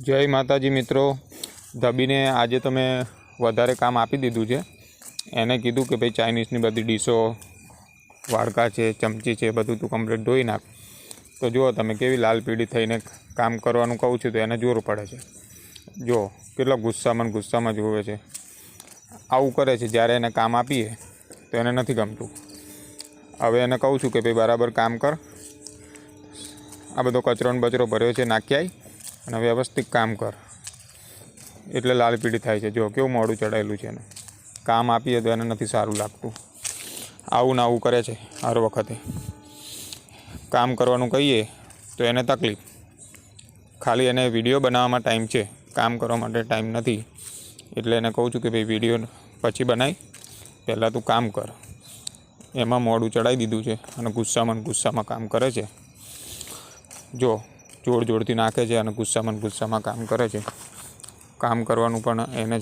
જય માતાજી મિત્રો, ધબીને આજે તમે વધારે કામ આપી દીધું છે. એને કીધું કે ભાઈ ચાઇનીઝની બધી ડીશો, વાડકા છે, ચમચી છે, બધું તું કમ્પ્લીટ ધોઈ નાખ. તો જુઓ તમે કેવી લાલ પીળી થઈને કામ કરવાનું કહું છું તો એને જોર પડે છે. જુઓ કેટલો ગુસ્સામાં જોવે છે. આવું કરે છે. જ્યારે એને કામ આપીએ તો એને નથી ગમતું. હવે એને કહું છું કે ભાઈ બરાબર કામ કર, આ બધો કચરો ને બચરો ભર્યો છે નાખી આય અને વ્યવસ્થિત કામ કર. એટલે લાલ પીળી થાય છે. જો કેવું મોઢું ચડાયેલું છે એને. કામ આપીએ તો એને નથી સારું લાગતું. આવું ને આવું કરે છે. હર વખતે કામ કરવાનું કહીએ તો એને તકલીફ. ખાલી એને વિડીયો બનાવવામાં ટાઈમ છે, કામ કરવા માટે ટાઈમ નથી. એટલે એને કહું છું કે ભાઈ વિડીયો પછી બનાવી, પહેલાં તું કામ કર. એમાં મોઢું ચડાવી દીધું છે અને ગુસ્સામાં કામ કરે છે. જો જોરથી નાખે છે અને ગુસ્સામાં કામ કરે છે. કામ કરવાનું પણ એને